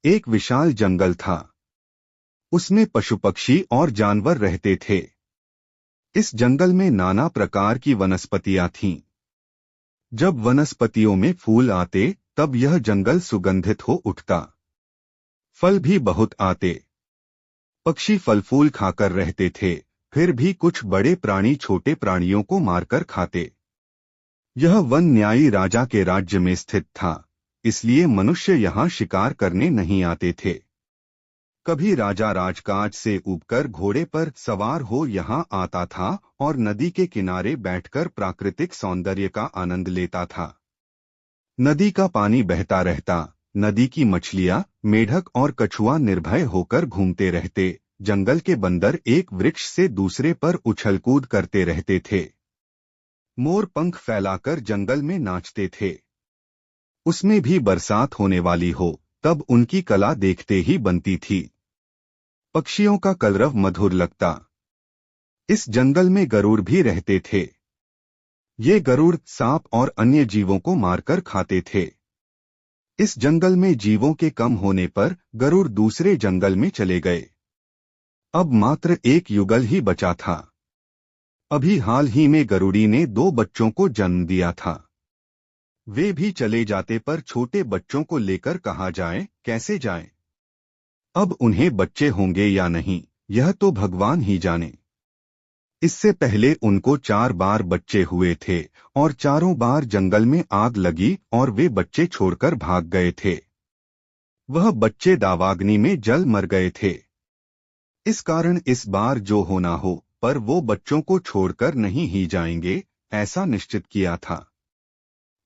एक विशाल जंगल था। उसमें पशु पक्षी और जानवर रहते थे। इस जंगल में नाना प्रकार की वनस्पतियां थीं। जब वनस्पतियों में फूल आते तब यह जंगल सुगंधित हो उठता। फल भी बहुत आते। पक्षी फल फूल खाकर रहते थे। फिर भी कुछ बड़े प्राणी छोटे प्राणियों को मारकर खाते। यह वन न्यायी राजा के राज्य में स्थित था, इसलिए मनुष्य यहाँ शिकार करने नहीं आते थे। कभी राजा राजकाज से ऊबकर घोड़े पर सवार हो यहाँ आता था और नदी के किनारे बैठकर प्राकृतिक सौंदर्य का आनंद लेता था। नदी का पानी बहता रहता, नदी की मछलियां, मेढक और कछुआ निर्भय होकर घूमते रहते। जंगल के बंदर एक वृक्ष से दूसरे पर उछलकूद करते रहते थे। मोर पंख फैलाकर जंगल में नाचते थे। उसमें भी बरसात होने वाली हो तब उनकी कला देखते ही बनती थी। पक्षियों का कलरव मधुर लगता। इस जंगल में गरुड़ भी रहते थे। ये गरुड़ सांप और अन्य जीवों को मारकर खाते थे। इस जंगल में जीवों के कम होने पर गरुड़ दूसरे जंगल में चले गए। अब मात्र एक युगल ही बचा था। अभी हाल ही में गरुड़ी ने 2 बच्चों को जन्म दिया था। वे भी चले जाते पर छोटे बच्चों को लेकर कहाँ जाएं, कैसे जाएं? अब उन्हें बच्चे होंगे या नहीं, यह तो भगवान ही जाने। इससे पहले उनको 4 बार बच्चे हुए थे और चारों बार जंगल में आग लगी और वे बच्चे छोड़कर भाग गए थे। वह बच्चे दावाग्नि में जल मर गए थे। इस कारण इस बार जो होना हो, पर वो बच्चों को छोड़कर नहीं ही जाएंगे, ऐसा निश्चित किया था।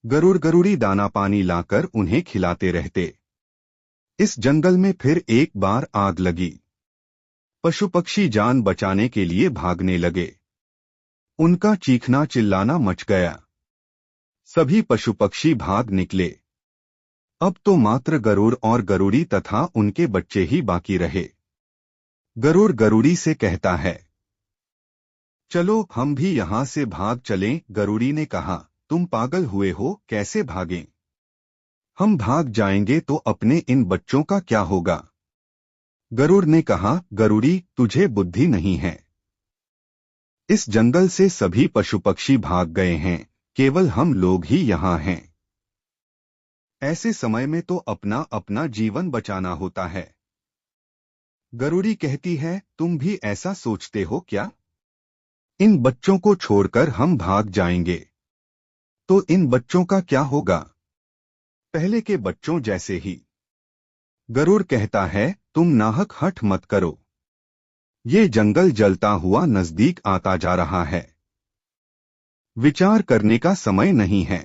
गरुड़ गरुड़ी दाना पानी लाकर उन्हें खिलाते रहते। इस जंगल में फिर एक बार आग लगी। पशु पक्षी जान बचाने के लिए भागने लगे। उनका चीखना चिल्लाना मच गया। सभी पशु पक्षी भाग निकले। अब तो मात्र गरुड़ और गरुड़ी तथा उनके बच्चे ही बाकी रहे। गरुड़ गरुड़ी से कहता है, चलो हम भी यहाँ से भाग चलें। गरुड़ी ने कहा, तुम पागल हुए हो, कैसे भागें? हम भाग जाएंगे तो अपने इन बच्चों का क्या होगा? गरुड़ ने कहा, गरुड़ी, तुझे बुद्धि नहीं है। इस जंगल से सभी पशु पक्षी भाग गए हैं, केवल हम लोग ही यहाँ हैं। ऐसे समय में तो अपना अपना जीवन बचाना होता है। गरुड़ी कहती है, तुम भी ऐसा सोचते हो क्या? इन बच्चों को छोड़कर हम भाग जाएंगे तो इन बच्चों का क्या होगा? पहले के बच्चों जैसे ही। गरुड़ कहता है, तुम नाहक हठ मत करो। ये जंगल जलता हुआ नजदीक आता जा रहा है। विचार करने का समय नहीं है।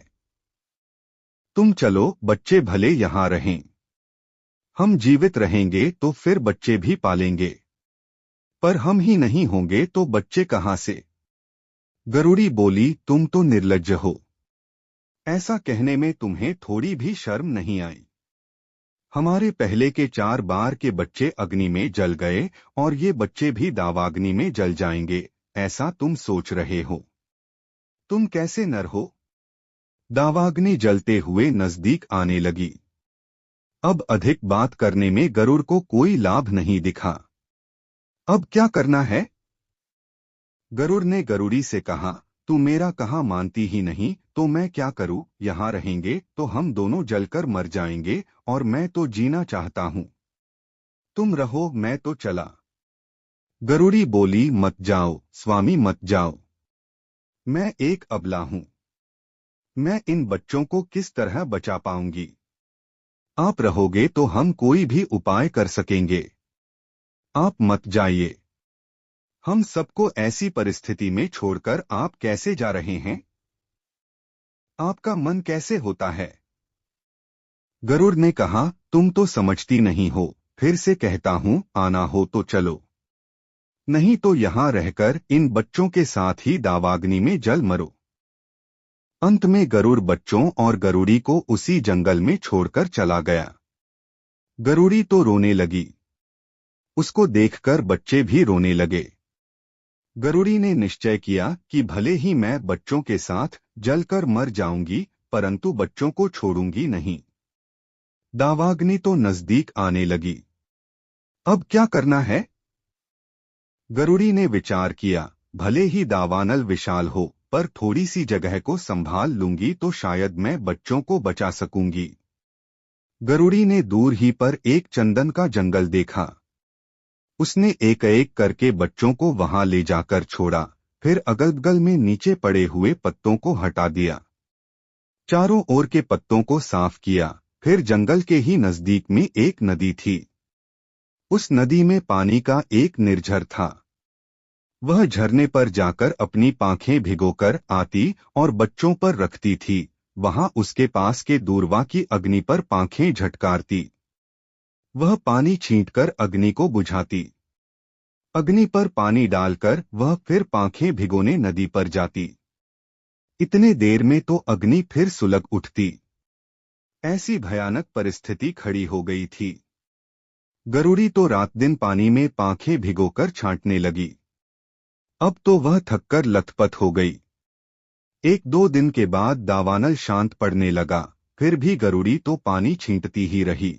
तुम चलो, बच्चे भले यहाँ रहें। हम जीवित रहेंगे तो फिर बच्चे भी पालेंगे, पर हम ही नहीं होंगे तो बच्चे कहाँ से? गरुड़ी बोली, तुम तो निर्लज्ज हो। ऐसा कहने में तुम्हें थोड़ी भी शर्म नहीं आई? हमारे पहले के 4 बार के बच्चे अग्नि में जल गए और ये बच्चे भी दावाग्नि में जल जाएंगे, ऐसा तुम सोच रहे हो? तुम कैसे नर हो? दावाग्नि जलते हुए नजदीक आने लगी। अब अधिक बात करने में गरुड़ को कोई लाभ नहीं दिखा। अब क्या करना है? गरुड़ ने गरुड़ी से कहा, तू मेरा कहा मानती ही नहीं तो मैं क्या करूं? यहाँ रहेंगे तो हम दोनों जलकर मर जाएंगे और मैं तो जीना चाहता हूं। तुम रहो, मैं तो चला। गरुड़ी बोली, मत जाओ स्वामी, मत जाओ। मैं एक अबला हूं। मैं इन बच्चों को किस तरह बचा पाऊंगी? आप रहोगे तो हम कोई भी उपाय कर सकेंगे। आप मत जाइए। हम सबको ऐसी परिस्थिति में छोड़कर आप कैसे जा रहे हैं? आपका मन कैसे होता है? गरुड़ ने कहा, तुम तो समझती नहीं हो। फिर से कहता हूं, आना हो तो चलो, नहीं तो यहाँ रहकर इन बच्चों के साथ ही दावाग्नि में जल मरो। अंत में गरुड़ बच्चों और गरुड़ी को उसी जंगल में छोड़कर चला गया। गरुड़ी तो रोने लगी। उसको देखकर बच्चे भी रोने लगे। गरुड़ी ने निश्चय किया कि भले ही मैं बच्चों के साथ जलकर मर जाऊंगी, परंतु बच्चों को छोड़ूंगी नहीं। दावाग्नि तो नजदीक आने लगी। अब क्या करना है? गरुड़ी ने विचार किया, भले ही दावानल विशाल हो, पर थोड़ी सी जगह को संभाल लूंगी तो शायद मैं बच्चों को बचा सकूंगी। गरुड़ी ने दूर ही पर एक चंदन का जंगल देखा। उसने एक एक करके बच्चों को वहां ले जाकर छोड़ा, फिर अगल बगल में नीचे पड़े हुए पत्तों को हटा दिया। चारों ओर के पत्तों को साफ किया। फिर जंगल के ही नजदीक में एक नदी थी। उस नदी में पानी का एक निर्झर था। वह झरने पर जाकर अपनी पांखें भिगोकर आती और बच्चों पर रखती थी। वहां उसके पास के दूरवा की अग्नि पर पांखें झटकारती। वह पानी छींटकर अग्नि को बुझाती। अग्नि पर पानी डालकर वह फिर पांखें भिगोने नदी पर जाती। इतने देर में तो अग्नि फिर सुलग उठती। ऐसी भयानक परिस्थिति खड़ी हो गई थी। गरुड़ी तो रात दिन पानी में पांखें भिगोकर छांटने लगी। अब तो वह थककर लथपथ हो गई। एक दो दिन के बाद दावानल शांत पड़ने लगा, फिर भी गरुड़ी तो पानी छींटती ही रही।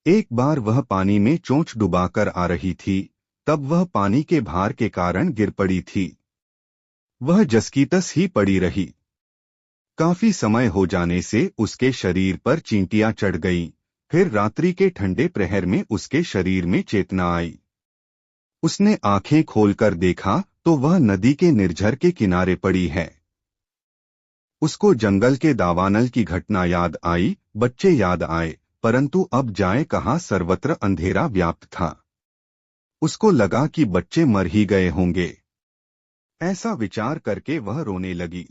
एक बार वह पानी में चोंच डुबाकर आ रही थी, तब वह पानी के भार के कारण गिर पड़ी थी। वह जस की तस ही पड़ी रही। काफी समय हो जाने से उसके शरीर पर चींटियां चढ़ गईं। फिर रात्रि के ठंडे प्रहर में उसके शरीर में चेतना आई। उसने आंखें खोलकर देखा तो वह नदी के निर्झर के किनारे पड़ी है। उसको जंगल के दावानल की घटना याद आई, बच्चे याद आए, परंतु अब जाए कहाँ, सर्वत्र अंधेरा व्याप्त था। उसको लगा कि बच्चे मर ही गए होंगे। ऐसा विचार करके वह रोने लगी।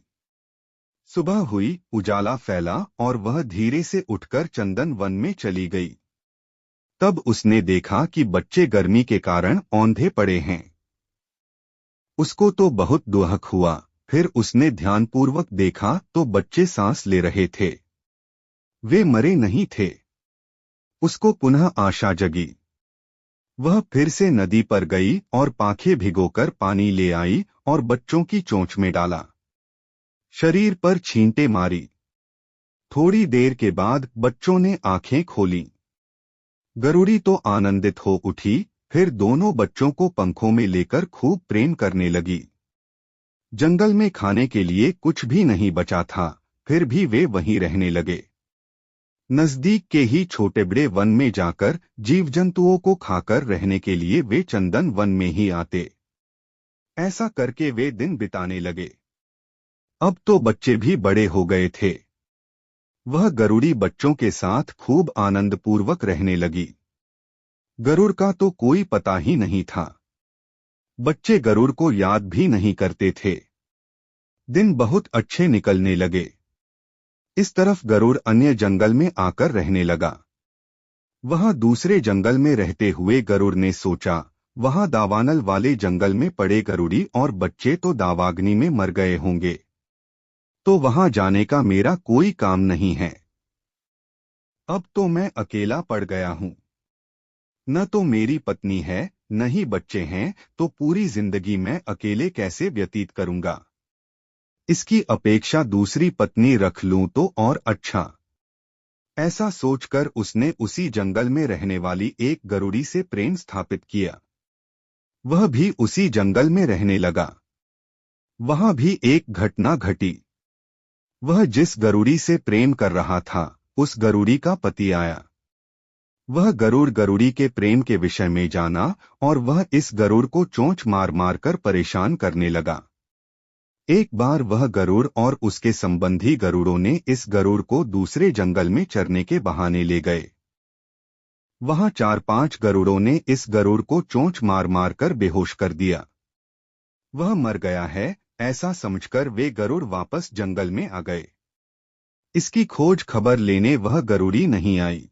सुबह हुई, उजाला फैला और वह धीरे से उठकर चंदन वन में चली गई। तब उसने देखा कि बच्चे गर्मी के कारण औंधे पड़े हैं। उसको तो बहुत दुहक हुआ। फिर उसने ध्यानपूर्वक देखा तो बच्चे सांस ले रहे थे। वे मरे नहीं थे। उसको पुनः आशा जगी। वह फिर से नदी पर गई और पांखें भिगोकर पानी ले आई और बच्चों की चोंच में डाला। शरीर पर छींटे मारी। थोड़ी देर के बाद बच्चों ने आंखें खोलीं। गरुड़ी तो आनंदित हो उठी। फिर दोनों बच्चों को पंखों में लेकर खूब प्रेम करने लगी। जंगल में खाने के लिए कुछ भी नहीं बचा था, फिर भी वे वहीं रहने लगे। नजदीक के ही छोटे बड़े वन में जाकर जीव जंतुओं को खाकर रहने के लिए वे चंदन वन में ही आते। ऐसा करके वे दिन बिताने लगे। अब तो बच्चे भी बड़े हो गए थे। वह गरुड़ी बच्चों के साथ खूब आनंदपूर्वक रहने लगी। गरुड़ का तो कोई पता ही नहीं था। बच्चे गरुड़ को याद भी नहीं करते थे। दिन बहुत अच्छे निकलने लगे। इस तरफ गरुड़ अन्य जंगल में आकर रहने लगा। वहां दूसरे जंगल में रहते हुए गरुड़ ने सोचा, वहां दावानल वाले जंगल में पड़े गरुड़ी और बच्चे तो दावाग्नि में मर गए होंगे, तो वहां जाने का मेरा कोई काम नहीं है। अब तो मैं अकेला पड़ गया हूं। न तो मेरी पत्नी है, न ही बच्चे हैं, तो पूरी जिंदगी मैं अकेले कैसे व्यतीत करूंगा। इसकी अपेक्षा दूसरी पत्नी रख लूं तो और अच्छा। ऐसा सोचकर उसने उसी जंगल में रहने वाली एक गरुड़ी से प्रेम स्थापित किया। वह भी उसी जंगल में रहने लगा। वहां भी एक घटना घटी। वह जिस गरुड़ी से प्रेम कर रहा था, उस गरुड़ी का पति आया। वह गरुड़ गरुड़ी के प्रेम के विषय में जाना और वह इस गरुड़ को चोंच मार मार कर परेशान करने लगा। एक बार वह गरुड़ और उसके संबंधी गरुड़ों ने इस गरुड़ को दूसरे जंगल में चरने के बहाने ले गए। वहां 4-5 गरुड़ों ने इस गरुड़ को चोंच मार मार कर बेहोश कर दिया। वह मर गया है, ऐसा समझकर वे गरुड़ वापस जंगल में आ गए। इसकी खोज खबर लेने वह गरुड़ी नहीं आई।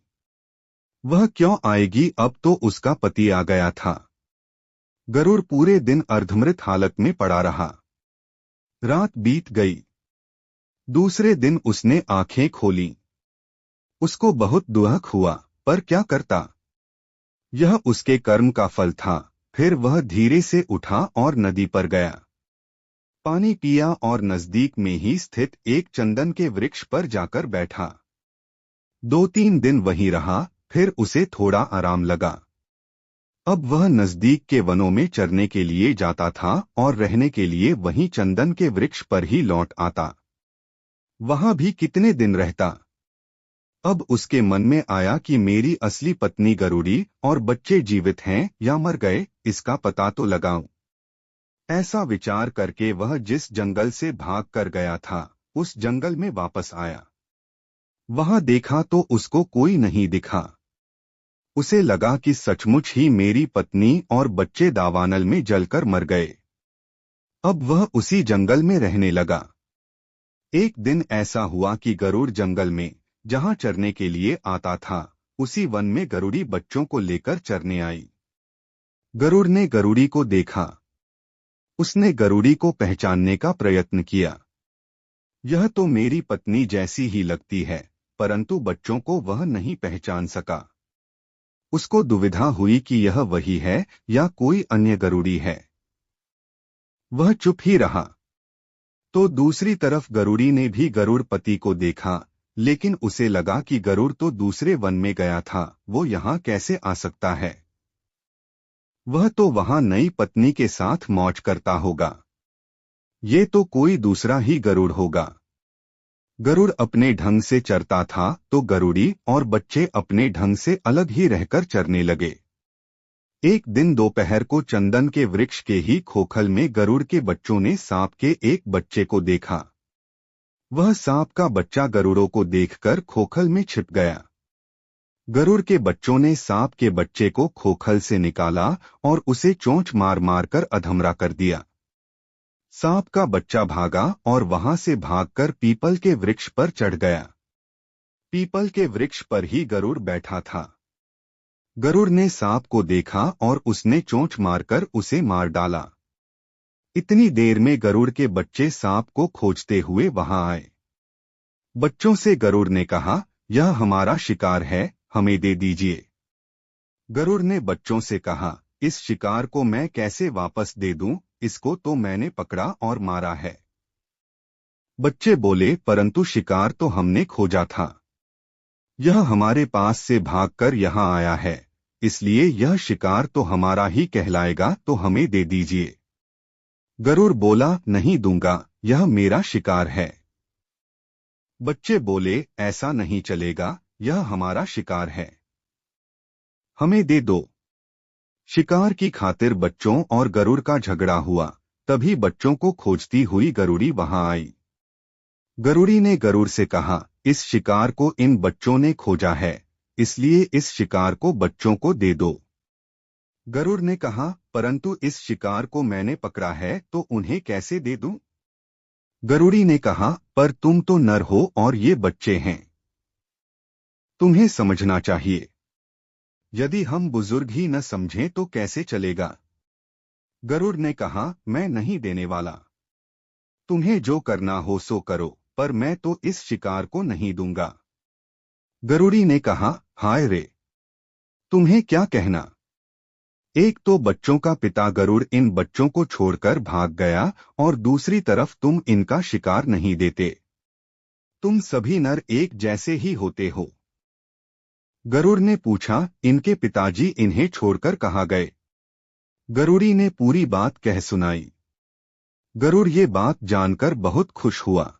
वह क्यों आएगी, अब तो उसका पति आ गया था। गरुड़ पूरे दिन अर्धमृत हालत में पड़ा रहा। रात बीत गई। दूसरे दिन उसने आंखें खोलीं। उसको बहुत दुख हुआ, पर क्या करता। यह उसके कर्म का फल था। फिर वह धीरे से उठा और नदी पर गया। पानी पिया और नजदीक में ही स्थित एक चंदन के वृक्ष पर जाकर बैठा। 2-3 दिन वहीं रहा, फिर उसे थोड़ा आराम लगा। अब वह नजदीक के वनों में चरने के लिए जाता था और रहने के लिए वहीं चंदन के वृक्ष पर ही लौट आता। वहां भी कितने दिन रहता। अब उसके मन में आया कि मेरी असली पत्नी गरुड़ी और बच्चे जीवित हैं या मर गए, इसका पता तो लगाऊं। ऐसा विचार करके वह जिस जंगल से भाग कर गया था, उस जंगल में वापस आया। वहां देखा तो उसको कोई नहीं दिखा। उसे लगा कि सचमुच ही मेरी पत्नी और बच्चे दावानल में जलकर मर गए। अब वह उसी जंगल में रहने लगा। एक दिन ऐसा हुआ कि गरुड़ जंगल में, जहां चरने के लिए आता था, उसी वन में गरुड़ी बच्चों को लेकर चरने आई। गरुड़ ने गरुड़ी को देखा। उसने गरुड़ी को पहचानने का प्रयत्न किया। यह तो मेरी पत्नी जैसी ही लगती है, परंतु बच्चों को वह नहीं पहचान सका। उसको दुविधा हुई कि यह वही है या कोई अन्य गरुड़ी है। वह चुप ही रहा। तो दूसरी तरफ गरुड़ी ने भी गरुड़ पति को देखा, लेकिन उसे लगा कि गरुड़ तो दूसरे वन में गया था, वो यहाँ कैसे आ सकता है। वह तो वहां नई पत्नी के साथ मौज करता होगा। ये तो कोई दूसरा ही गरुड़ होगा। गरुड़ अपने ढंग से चरता था तो गरुड़ी और बच्चे अपने ढंग से अलग ही रहकर चरने लगे। एक दिन दोपहर को चंदन के वृक्ष के ही खोखल में गरुड़ के बच्चों ने सांप के एक बच्चे को देखा। वह सांप का बच्चा गरुड़ों को देखकर खोखल में छिप गया। गरुड़ के बच्चों ने सांप के बच्चे को खोखल से निकाला और उसे चोंच मार मार कर अधमरा कर दिया। सांप का बच्चा भागा और वहां से भागकर पीपल के वृक्ष पर चढ़ गया। पीपल के वृक्ष पर ही गरुड़ बैठा था। गरुड़ ने सांप को देखा और उसने चोंच मारकर उसे मार डाला। इतनी देर में गरुड़ के बच्चे सांप को खोजते हुए वहां आए। बच्चों से गरुड़ ने कहा, यह हमारा शिकार है, हमें दे दीजिए। गरुड़ ने बच्चों से कहा, इस शिकार को मैं कैसे वापस दे दूं, इसको तो मैंने पकड़ा और मारा है। बच्चे बोले, परंतु शिकार तो हमने खोजा था। यह हमारे पास से भागकर यहाँ आया है, इसलिए यह शिकार तो हमारा ही कहलाएगा, तो हमें दे दीजिए। गरुड़ बोला, नहीं दूंगा, यह मेरा शिकार है। बच्चे बोले, ऐसा नहीं चलेगा, यह हमारा शिकार है, हमें दे दो। शिकार की खातिर बच्चों और गरुड़ का झगड़ा हुआ। तभी बच्चों को खोजती हुई गरुड़ी वहां आई। गरुड़ी ने गरुड़ से कहा, इस शिकार को इन बच्चों ने खोजा है, इसलिए इस शिकार को बच्चों को दे दो। गरुड़ ने कहा, परंतु इस शिकार को मैंने पकड़ा है तो उन्हें कैसे दे दूं? गरुड़ी ने कहा, पर तुम तो नर हो और ये बच्चे हैं, तुम्हें समझना चाहिए। यदि हम बुजुर्ग ही न समझें तो कैसे चलेगा? गरुड़ ने कहा, मैं नहीं देने वाला। तुम्हें जो करना हो सो करो, पर मैं तो इस शिकार को नहीं दूंगा। गरुड़ी ने कहा, हाय रे, तुम्हें क्या कहना। एक तो बच्चों का पिता गरुड़ इन बच्चों को छोड़कर भाग गया और दूसरी तरफ तुम इनका शिकार नहीं देते। तुम सभी नर एक जैसे ही होते हो। गरुड़ ने पूछा, इनके पिताजी इन्हें छोड़कर कहाँ गए? गरुड़ी ने पूरी बात कह सुनाई। गरुड़ ये बात जानकर बहुत खुश हुआ।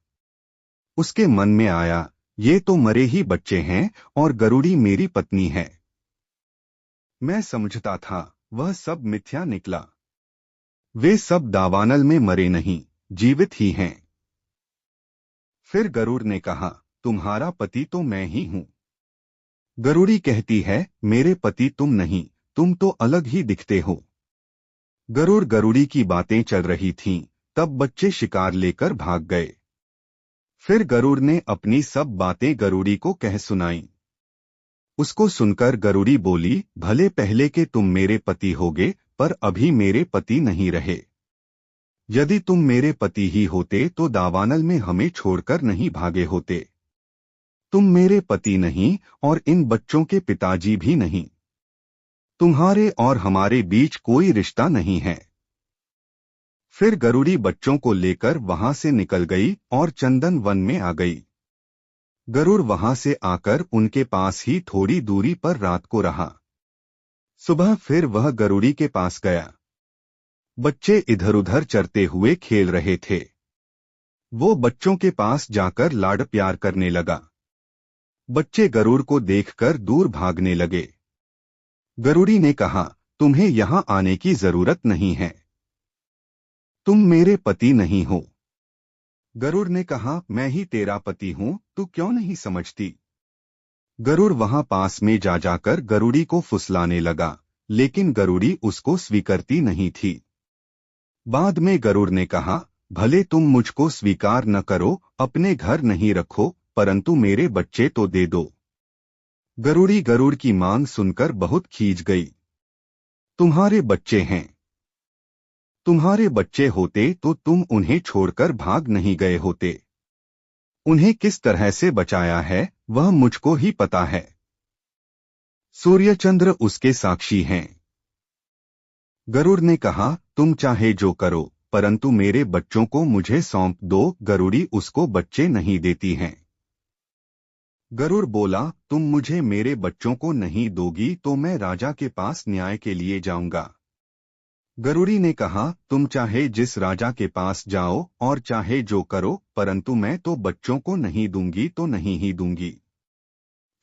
उसके मन में आया, ये तो मरे ही बच्चे हैं और गरुड़ी मेरी पत्नी है। मैं समझता था वह सब मिथ्या निकला। वे सब दावानल में मरे नहीं, जीवित ही हैं। फिर गरुड़ ने कहा, तुम्हारा पति तो मैं ही हूं। गरुड़ी कहती है, मेरे पति तुम नहीं, तुम तो अलग ही दिखते हो। गरुड़ गरुड़ी की बातें चल रही थीं, तब बच्चे शिकार लेकर भाग गए। फिर गरुड़ ने अपनी सब बातें गरुड़ी को कह सुनाई। उसको सुनकर गरुड़ी बोली, भले पहले के तुम मेरे पति होगे, पर अभी मेरे पति नहीं रहे। यदि तुम मेरे पति ही होते तो दावानल में हमें छोड़कर नहीं भागे होते। तुम मेरे पति नहीं और इन बच्चों के पिताजी भी नहीं। तुम्हारे और हमारे बीच कोई रिश्ता नहीं है। फिर गरुड़ी बच्चों को लेकर वहां से निकल गई और चंदन वन में आ गई। गरुड़ वहां से आकर उनके पास ही थोड़ी दूरी पर रात को रहा। सुबह फिर वह गरुड़ी के पास गया। बच्चे इधर उधर चरते हुए खेल रहे थे। वो बच्चों के पास जाकर लाड प्यार करने लगा। बच्चे गरुड़ को देखकर दूर भागने लगे। गरुड़ी ने कहा, तुम्हें यहां आने की जरूरत नहीं है। तुम मेरे पति नहीं हो। गरुड़ ने कहा, मैं ही तेरा पति हूं, तू क्यों नहीं समझती। गरुड़ वहां पास में जा जाकर गरुड़ी को फुसलाने लगा, लेकिन गरुड़ी उसको स्वीकारती नहीं थी। बाद में गरुड़ ने कहा, भले तुम मुझको स्वीकार न करो, अपने घर नहीं रखो, परंतु मेरे बच्चे तो दे दो। गरुड़ी गरुड़ की मांग सुनकर बहुत खींच गई। तुम्हारे बच्चे हैं। तुम्हारे बच्चे होते तो तुम उन्हें छोड़कर भाग नहीं गए होते। उन्हें किस तरह से बचाया है वह मुझको ही पता है। सूर्यचंद्र उसके साक्षी हैं। गरुड़ ने कहा, तुम चाहे जो करो, परंतु मेरे बच्चों को मुझे सौंप दो। गरुड़ी उसको बच्चे नहीं देती हैं। गरुड़ बोला, तुम मुझे मेरे बच्चों को नहीं दोगी तो मैं राजा के पास न्याय के लिए जाऊंगा। गरुड़ी ने कहा, तुम चाहे जिस राजा के पास जाओ और चाहे जो करो, परंतु मैं तो बच्चों को नहीं दूंगी तो नहीं ही दूंगी।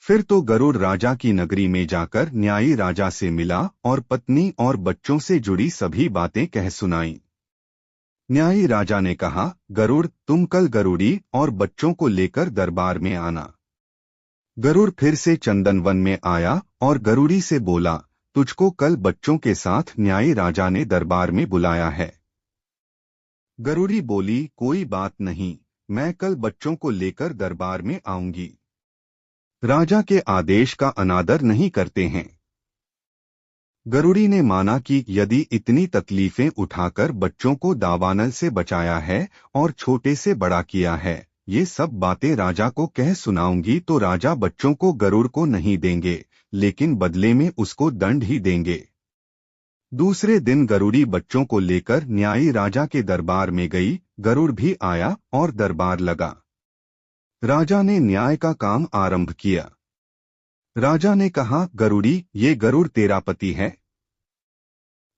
फिर तो गरुड़ राजा की नगरी में जाकर न्यायी राजा से मिला और पत्नी और बच्चों से जुड़ी सभी बातें कह सुनाई। न्यायी राजा ने कहा, गरुड़, तुम कल गरुड़ी और बच्चों को लेकर दरबार में आना। गरुड़ फिर से चंदनवन में आया और गरुड़ी से बोला, तुझको कल बच्चों के साथ न्यायी राजा ने दरबार में बुलाया है। गरुड़ी बोली, कोई बात नहीं, मैं कल बच्चों को लेकर दरबार में आऊंगी। राजा के आदेश का अनादर नहीं करते हैं। गरुड़ी ने माना कि यदि इतनी तकलीफें उठाकर बच्चों को दावानल से बचाया है और छोटे से बड़ा किया है, ये सब बातें राजा को कह सुनाऊंगी तो राजा बच्चों को गरुड़ को नहीं देंगे, लेकिन बदले में उसको दंड ही देंगे। दूसरे दिन गरुड़ी बच्चों को लेकर न्यायी राजा के दरबार में गई। गरुड़ भी आया और दरबार लगा। राजा ने न्याय का काम आरंभ किया। राजा ने कहा, गरुड़ी, ये गरुड़ तेरा पति है।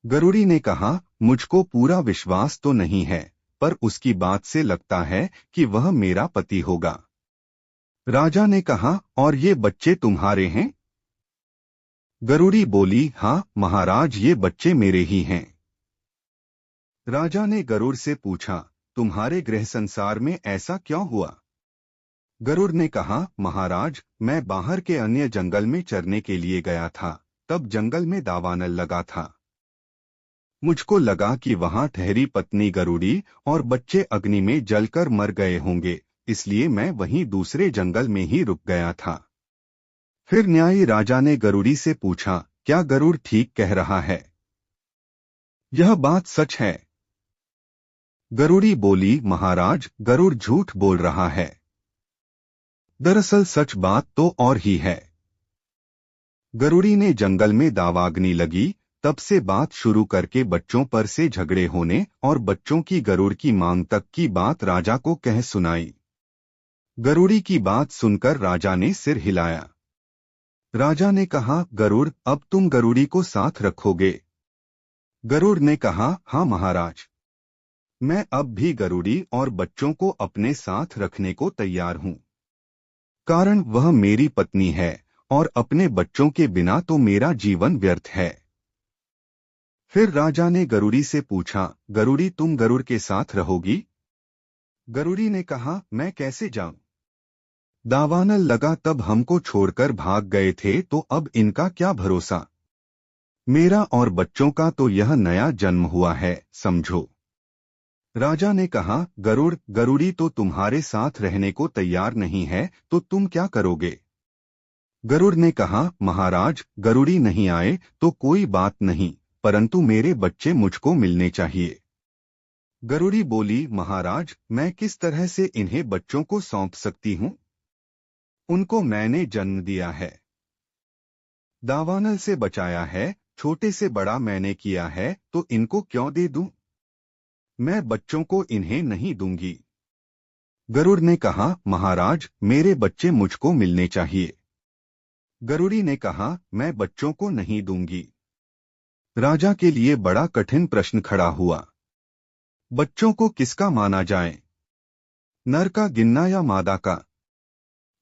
गरुड़ी ने कहा, मुझको पूरा विश्वास तो नहीं है, पर उसकी बात से लगता है कि वह मेरा पति होगा। राजा ने कहा, और ये बच्चे तुम्हारे हैं? गरुड़ी बोली, हाँ महाराज, ये बच्चे मेरे ही हैं। राजा ने गरुड़ से पूछा, तुम्हारे गृह संसार में ऐसा क्यों हुआ? गरुड़ ने कहा, महाराज, मैं बाहर के अन्य जंगल में चरने के लिए गया था, तब जंगल में दावानल लगा था। मुझको लगा कि वहां ठहरी पत्नी गरुड़ी और बच्चे अग्नि में जलकर मर गए होंगे, इसलिए मैं वहीं दूसरे जंगल में ही रुक गया था। फिर न्यायी राजा ने गरुड़ी से पूछा, क्या गरुड़ ठीक कह रहा है? यह बात सच है? गरुड़ी बोली, महाराज, गरुड़ झूठ बोल रहा है। दरअसल सच बात तो और ही है। गरुड़ी ने जंगल में दावाग्नि लगी, तब से बात शुरू करके बच्चों पर से झगड़े होने और बच्चों की गरुड़ की मांग तक की बात राजा को कह सुनाई। गरुड़ी की बात सुनकर राजा ने सिर हिलाया। राजा ने कहा, गरुड़, अब तुम गरुड़ी को साथ रखोगे? गरुड़ ने कहा, हाँ महाराज, मैं अब भी गरुड़ी और बच्चों को अपने साथ रखने को तैयार हूं। कारण वह मेरी पत्नी है और अपने बच्चों के बिना तो मेरा जीवन व्यर्थ है। फिर राजा ने गरुड़ी से पूछा, गरुड़ी, तुम गरुड़ के साथ रहोगी? गरुड़ी ने कहा, मैं कैसे जाऊं? दावानल लगा तब हमको छोड़कर भाग गए थे, तो अब इनका क्या भरोसा। मेरा और बच्चों का तो यह नया जन्म हुआ है, समझो। राजा ने कहा, गरुड़, गरुड़ी तो तुम्हारे साथ रहने को तैयार नहीं है, तो तुम क्या करोगे? गरुड़ ने कहा, महाराज, गरुड़ी नहीं आए तो कोई बात नहीं, परंतु मेरे बच्चे मुझको मिलने चाहिए। गरुड़ी बोली, महाराज, मैं किस तरह से इन्हें बच्चों को सौंप सकती हूँ? उनको मैंने जन्म दिया है, दावानल से बचाया है, छोटे से बड़ा मैंने किया है, तो इनको क्यों दे दूं? मैं बच्चों को इन्हें नहीं दूंगी। गरुड़ ने कहा, महाराज, मेरे बच्चे मुझको मिलने चाहिए। गरुड़ी ने कहा, मैं बच्चों को नहीं दूंगी। राजा के लिए बड़ा कठिन प्रश्न खड़ा हुआ। बच्चों को किसका माना जाए, नर का गिनना या मादा का?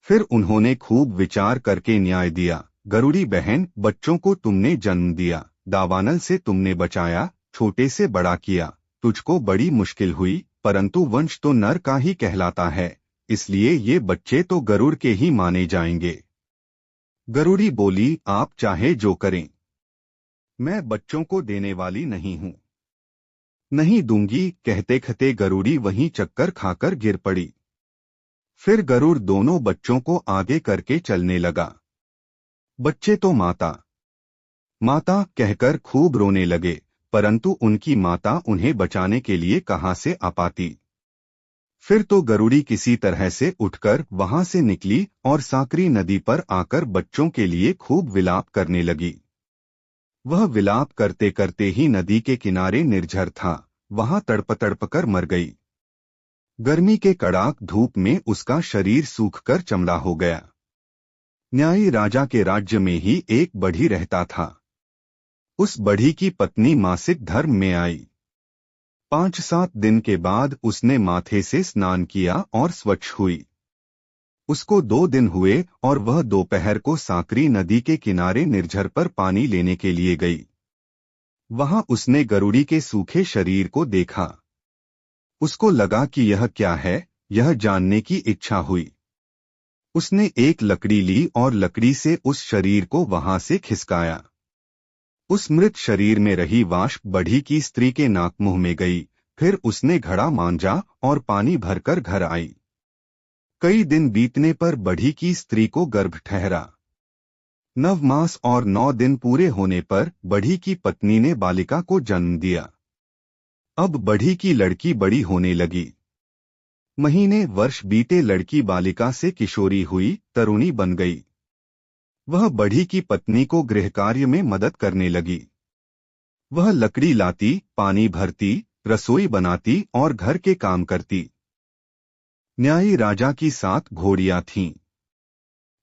फिर उन्होंने खूब विचार करके न्याय दिया। गरुड़ी बहन, बच्चों को तुमने जन्म दिया, दावानल से तुमने बचाया, छोटे से बड़ा किया, तुझको बड़ी मुश्किल हुई, परंतु वंश तो नर का ही कहलाता है, इसलिए ये बच्चे तो गरुड़ के ही माने जाएंगे। गरुड़ी बोली, आप चाहे जो करें, मैं बच्चों को देने वाली नहीं हूं। नहीं दूंगी, कहते कहते गरुड़ी वहीं चक्कर खाकर गिर पड़ी। फिर गरुड़ दोनों बच्चों को आगे करके चलने लगा। बच्चे तो माता माता कहकर खूब रोने लगे, परंतु उनकी माता उन्हें बचाने के लिए कहां से आ पाती। फिर तो गरुड़ी किसी तरह से उठकर वहां से निकली और साकरी नदी पर आकर बच्चों के लिए खूब विलाप करने लगी। वह विलाप करते करते ही नदी के किनारे निर्झर था, वहां तड़प तड़प कर मर गई। गर्मी के कड़ाक धूप में उसका शरीर सूखकर चमड़ा हो गया। न्यायी राजा के राज्य में ही एक बढ़ी रहता था। उस बढ़ी की पत्नी मासिक धर्म में आई। 5-7 दिन के बाद उसने माथे से स्नान किया और स्वच्छ हुई। उसको 2 दिन हुए और वह दोपहर को साकरी नदी के किनारे निर्झर पर पानी लेने के लिए गई। वहां उसने गरुड़ी के सूखे शरीर को देखा। उसको लगा कि यह क्या है, यह जानने की इच्छा हुई। उसने एक लकड़ी ली और लकड़ी से उस शरीर को वहां से खिसकाया। उस मृत शरीर में रही वाष्प बढ़ी की स्त्री के नाक मुंह में गई। फिर उसने घड़ा मांजा और पानी भरकर घर आई। कई दिन बीतने पर बढ़ी की स्त्री को गर्भ ठहरा। 9 मास और 9 दिन पूरे होने पर बढ़ी की पत्नी ने बालिका को जन्म दिया। अब बढ़ी की लड़की बड़ी होने लगी। महीने वर्ष बीते, लड़की बालिका से किशोरी हुई, तरुणी बन गई। वह बढ़ी की पत्नी को गृह कार्य में मदद करने लगी। वह लकड़ी लाती, पानी भरती, रसोई बनाती और घर के काम करती। न्यायी राजा की 7 घोड़ियां थीं।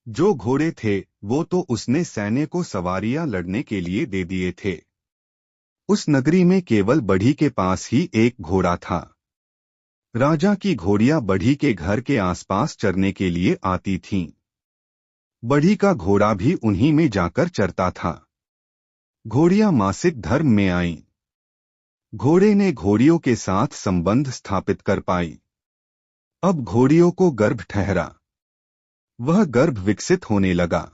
जो घोड़े थे वो तो उसने सैन्य को सवारियां लड़ने के लिए दे दिए थे। उस नगरी में केवल बढ़ी के पास ही एक घोड़ा था। राजा की घोड़ियां बढ़ी के घर के आसपास चरने के लिए आती थीं। बढ़ी का घोड़ा भी उन्हीं में जाकर चरता था। घोड़ियां मासिक धर्म में आईं। घोड़े ने घोड़ियों के साथ संबंध स्थापित कर पाई। अब घोड़ियों को गर्भ ठहरा। वह गर्भ विकसित होने लगा।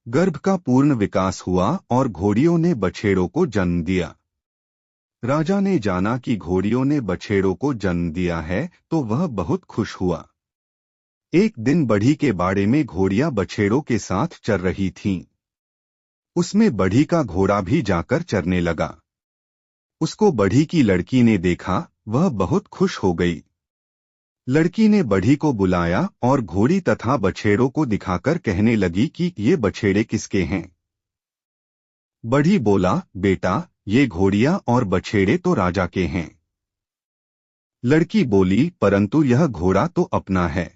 गर्भ का पूर्ण विकास हुआ और घोड़ियों ने बछेड़ों को जन्म दिया। राजा ने जाना कि घोड़ियों ने बछेड़ों को जन्म दिया है तो वह बहुत खुश हुआ। एक दिन बढ़ी के बाड़े में घोड़ियां बछेड़ों के साथ चर रही थीं। उसमें बढ़ी का घोड़ा भी जाकर चरने लगा। उसको बढ़ी की लड़की ने देखा, वह बहुत खुश हो गई। लड़की ने बढ़ी को बुलाया और घोड़ी तथा बछेड़ों को दिखाकर कहने लगी कि ये बछेड़े किसके हैं। बढ़ी बोला, बेटा, ये घोड़ियां और बछेड़े तो राजा के हैं। लड़की बोली, परंतु यह घोड़ा तो अपना है।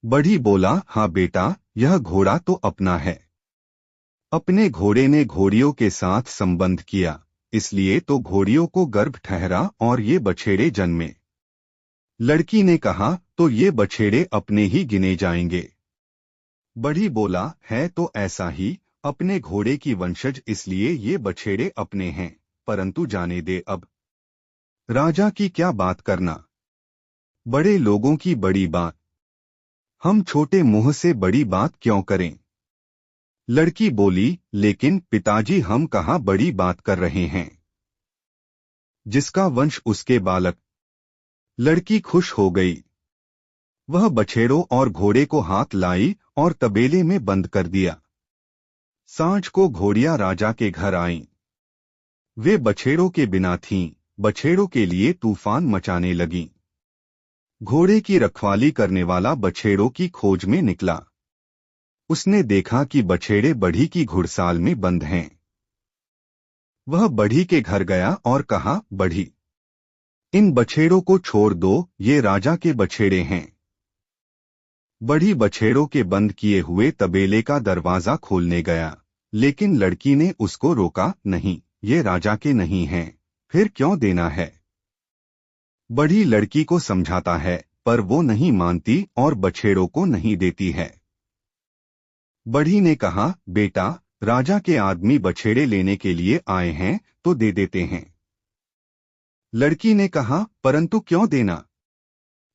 बढ़ी बोला, हाँ बेटा, यह घोड़ा तो अपना है। अपने घोड़े ने घोड़ियों के साथ संबंध किया, इसलिए तो घोड़ियों को गर्भ ठहरा और ये बछेड़े जन्मे। लड़की ने कहा, तो ये बछेड़े अपने ही गिने जाएंगे। बढ़ी बोला, है तो ऐसा ही, अपने घोड़े की वंशज, इसलिए ये बछेड़े अपने हैं, परंतु जाने दे अब। राजा की क्या बात करना, बड़े लोगों की बड़ी बात, हम छोटे मुंह से बड़ी बात क्यों करें। लड़की बोली, लेकिन पिताजी, हम कहाँ बड़ी बात कर रहे हैं, जिसका वंश उसके बालक। लड़की खुश हो गई। वह बछेड़ों और घोड़े को हाथ लाई और तबेले में बंद कर दिया। सांझ को घोड़ियां राजा के घर आईं। वे बछेड़ों के बिना थीं, बछेड़ों के लिए तूफान मचाने लगीं। घोड़े की रखवाली करने वाला बछेड़ों की खोज में निकला। उसने देखा कि बछेड़े बढ़ी की घुड़साल में बंद हैं। वह बढ़ी के घर गया और कहा, बढ़ी, इन बछेड़ों को छोड़ दो, ये राजा के बछेड़े हैं। बढ़ी बछेड़ों के बंद किए हुए तबेले का दरवाजा खोलने गया, लेकिन लड़की ने उसको रोका, नहीं, ये राजा के नहीं हैं, फिर क्यों देना है। बढ़ी लड़की को समझाता है, पर वो नहीं मानती और बछेड़ों को नहीं देती है। बढ़ी ने कहा, बेटा, राजा के आदमी बछेड़े लेने के लिए आए हैं तो दे देते हैं। लड़की ने कहा, परंतु क्यों देना,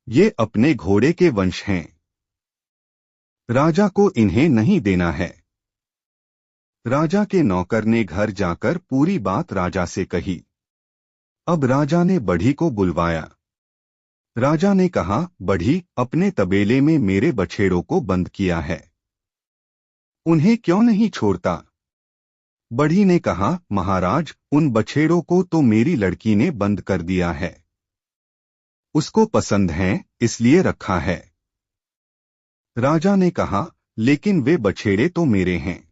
ये अपने घोड़े के वंश हैं, राजा को इन्हें नहीं देना है। राजा के नौकर ने घर जाकर पूरी बात राजा से कही। अब राजा ने बढ़ी को बुलवाया। राजा ने कहा, बढ़ी, अपने तबेले में मेरे बछेड़ों को बंद किया है, उन्हें क्यों नहीं छोड़ता। बढ़ी ने कहा, महाराज, उन बछेड़ों को तो मेरी लड़की ने बंद कर दिया है, उसको पसंद है इसलिए रखा है। राजा ने कहा, लेकिन वे बछेड़े तो मेरे हैं,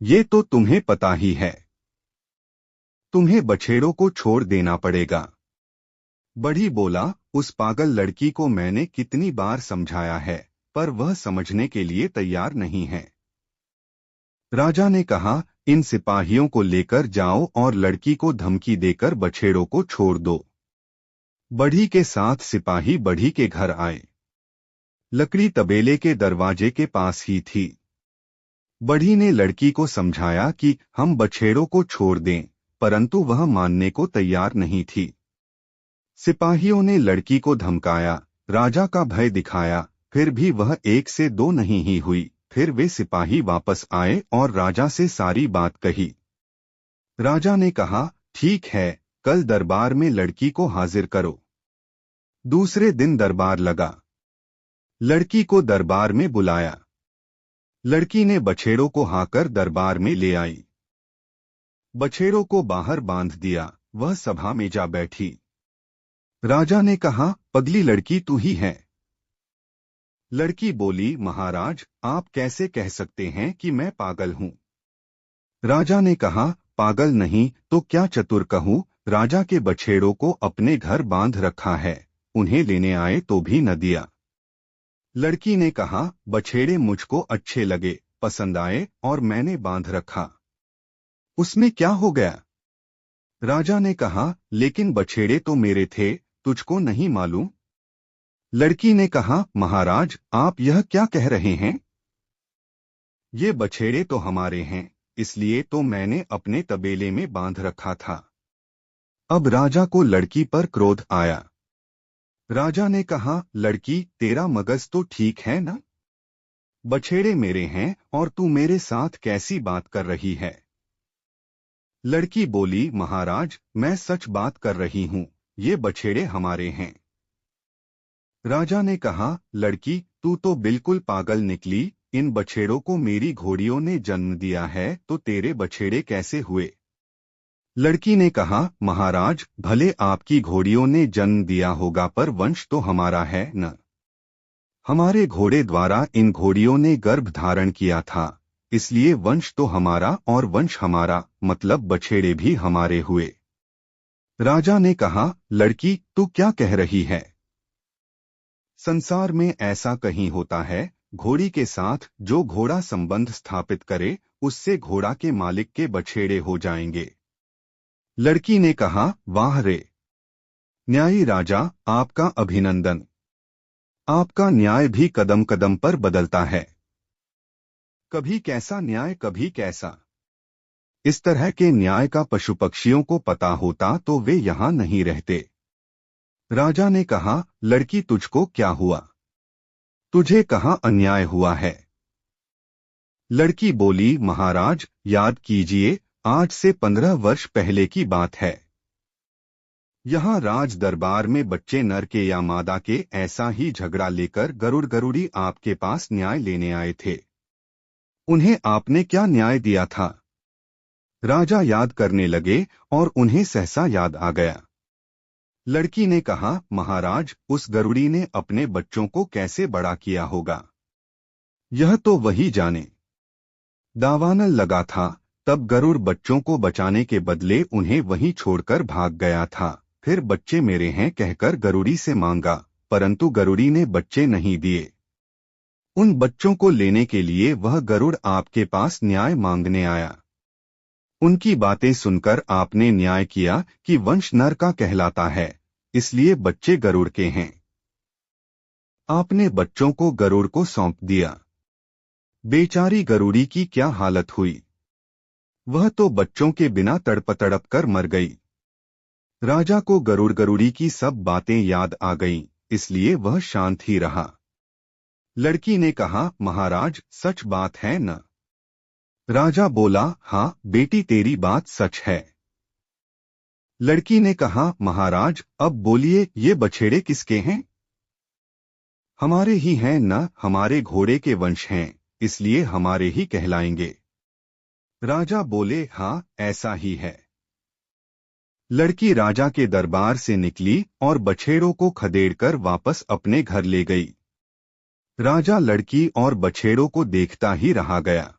ये तो तुम्हें पता ही है, तुम्हें बछेड़ों को छोड़ देना पड़ेगा। बढ़ी बोला, उस पागल लड़की को मैंने कितनी बार समझाया है, पर वह समझने के लिए तैयार नहीं है। राजा ने कहा, इन सिपाहियों को लेकर जाओ और लड़की को धमकी देकर बछेड़ों को छोड़ दो। बढ़ी के साथ सिपाही बढ़ी के घर आए। लकड़ी तबेले के दरवाजे के पास ही थी। बढ़ी ने लड़की को समझाया कि हम बछेड़ों को छोड़ दें, परंतु वह मानने को तैयार नहीं थी। सिपाहियों ने लड़की को धमकाया, राजा का भय दिखाया, फिर भी वह एक से दो नहीं ही हुई। फिर वे सिपाही वापस आए और राजा से सारी बात कही। राजा ने कहा, ठीक है, कल दरबार में लड़की को हाजिर करो। दूसरे दिन दरबार लगा। लड़की को दरबार में बुलाया। लड़की ने बछेड़ों को हाकर दरबार में ले आई। बछेड़ों को बाहर बांध दिया, वह सभा में जा बैठी। राजा ने कहा, पगली लड़की तू ही है। लड़की बोली, महाराज, आप कैसे कह सकते हैं कि मैं पागल हूं। राजा ने कहा, पागल नहीं तो क्या चतुर कहूं, राजा के बछेड़ों को अपने घर बांध रखा है, उन्हें लेने आए तो भी न दिया। लड़की ने कहा, बछेड़े मुझको अच्छे लगे, पसंद आए और मैंने बांध रखा, उसमें क्या हो गया। राजा ने कहा, लेकिन बछेड़े तो मेरे थे, तुझको नहीं मालूम। लड़की ने कहा, महाराज, आप यह क्या कह रहे हैं। ये बछेड़े तो हमारे हैं, इसलिए तो मैंने अपने तबेले में बांध रखा था। अब राजा को लड़की पर क्रोध आया। राजा ने कहा, लड़की, तेरा मगज तो ठीक है ना, बछेड़े मेरे हैं और तू मेरे साथ कैसी बात कर रही है। लड़की बोली, महाराज, मैं सच बात कर रही हूं, ये बछेड़े हमारे हैं। राजा ने कहा, लड़की, तू तो बिल्कुल पागल निकली, इन बछेड़ों को मेरी घोड़ियों ने जन्म दिया है तो तेरे बछेड़े कैसे हुए। लड़की ने कहा, महाराज, भले आपकी घोड़ियों ने जन्म दिया होगा पर वंश तो हमारा है न। हमारे घोड़े द्वारा इन घोड़ियों ने गर्भ धारण किया था, इसलिए वंश तो हमारा और वंश हमारा, मतलब बछेड़े भी हमारे हुए। राजा ने कहा, लड़की, तू क्या कह रही है। संसार में ऐसा कहीं होता है, घोड़ी के साथ जो घोड़ा संबंध स्थापित करे, उससे घोड़ा के मालिक के बछेड़े हो जाएंगे। लड़की ने कहा, वाह रे, न्यायी राजा, आपका अभिनंदन। आपका न्याय भी कदम कदम पर बदलता है, कभी कैसा न्याय कभी कैसा। इस तरह के न्याय का पशु पक्षियों को पता होता तो वे यहां नहीं रहते। राजा ने कहा, लड़की, तुझको क्या हुआ, तुझे कहाँ अन्याय हुआ है। लड़की बोली, महाराज, याद कीजिए, आज से 15 वर्ष पहले की बात है। यहाँ राज दरबार में बच्चे नर के या मादा के ऐसा ही झगड़ा लेकर गरुड़ी आपके पास न्याय लेने आए थे। उन्हें आपने क्या न्याय दिया था। राजा याद करने लगे और उन्हें सहसा याद आ गया। लड़की ने कहा, महाराज, उस गरुड़ी ने अपने बच्चों को कैसे बड़ा किया होगा, यह तो वही जाने। दावानल लगा था, तब गरुड़ बच्चों को बचाने के बदले उन्हें वहीं छोड़कर भाग गया था, फिर बच्चे मेरे हैं कहकर गरुड़ी से मांगा, परंतु गरुड़ी ने बच्चे नहीं दिए। उन बच्चों को लेने के लिए वह गरुड़ आपके पास न्याय मांगने आया। उनकी बातें सुनकर आपने न्याय किया कि वंश नर का कहलाता है, इसलिए बच्चे गरुड़ के हैं। आपने बच्चों को गरुड़ को सौंप दिया। बेचारी गरुड़ी की क्या हालत हुई। वह तो बच्चों के बिना तड़प तड़प कर मर गई। राजा को गरुड़ी की सब बातें याद आ गईं, इसलिए वह शांत ही रहा। लड़की ने कहा, महाराज सच बात है न? राजा बोला, हाँ बेटी तेरी बात सच है। लड़की ने कहा, महाराज अब बोलिए ये बछेड़े किसके हैं? हमारे ही हैं न, हमारे घोड़े के वंश हैं, इसलिए हमारे ही कहलाएंगे। राजा बोले, हाँ ऐसा ही है। लड़की राजा के दरबार से निकली और बछेड़ों को खदेड़कर वापस अपने घर ले गई। राजा लड़की और बछेड़ों को देखता ही रहा गया।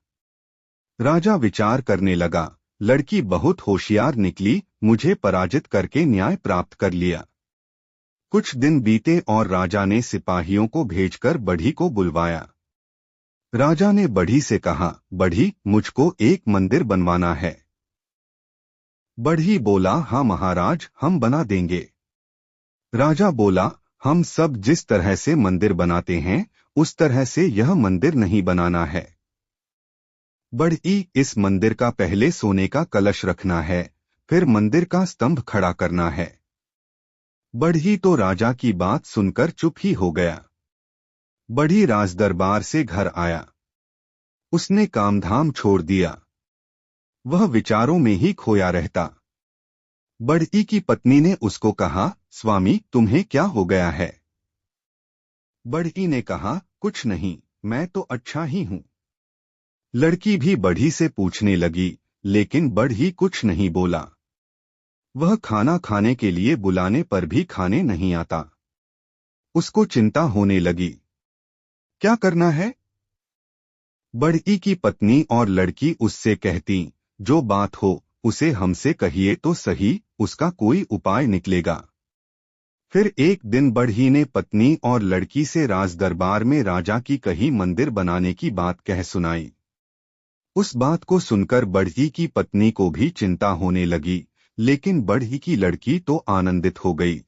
राजा विचार करने लगा, लड़की बहुत होशियार निकली, मुझे पराजित करके न्याय प्राप्त कर लिया। कुछ दिन बीते और राजा ने सिपाहियों को भेजकर बढ़ी को बुलवाया। राजा ने बढ़ी से कहा, बढ़ी मुझको एक मंदिर बनवाना है। बढ़ी बोला, हाँ महाराज हम बना देंगे। राजा बोला, हम सब जिस तरह से मंदिर बनाते हैं उस तरह से यह मंदिर नहीं बनाना है। बढ़ी, इस मंदिर का पहले सोने का कलश रखना है, फिर मंदिर का स्तंभ खड़ा करना है। बढ़ी तो राजा की बात सुनकर चुप ही हो गया। बढ़ी राजदरबार से घर आया। उसने कामधाम छोड़ दिया। वह विचारों में ही खोया रहता। बढ़ी की पत्नी ने उसको कहा, स्वामी तुम्हें क्या हो गया है? बढ़ी ने कहा, कुछ नहीं, मैं तो अच्छा ही हूं। लड़की भी बढ़ी से पूछने लगी, लेकिन बढ़ी कुछ नहीं बोला। वह खाना खाने के लिए बुलाने पर भी खाने नहीं आता। उसको चिंता होने लगी, क्या करना है? बढ़ी की पत्नी और लड़की उससे कहती, जो बात हो उसे हमसे कहिए तो सही, उसका कोई उपाय निकलेगा। फिर एक दिन बढ़ी ने पत्नी और लड़की से राजदरबार में राजा की कही मंदिर बनाने की बात कह सुनाई। उस बात को सुनकर बढ़ी की पत्नी को भी चिंता होने लगी, लेकिन बढ़ी की लड़की तो आनंदित हो गई।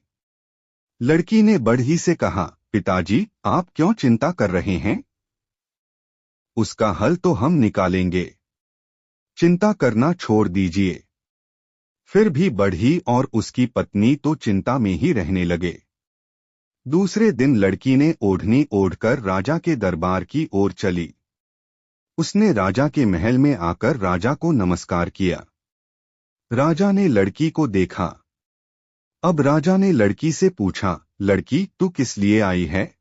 लड़की ने बढ़ी से कहा, पिताजी आप क्यों चिंता कर रहे हैं? उसका हल तो हम निकालेंगे, चिंता करना छोड़ दीजिए। फिर भी बढ़ी और उसकी पत्नी तो चिंता में ही रहने लगे। दूसरे दिन लड़की ने ओढ़नी ओढ़कर राजा के दरबार की ओर चली। उसने राजा के महल में आकर राजा को नमस्कार किया। राजा ने लड़की को देखा। अब राजा ने लड़की से पूछा, लड़की तू किस लिए आई है?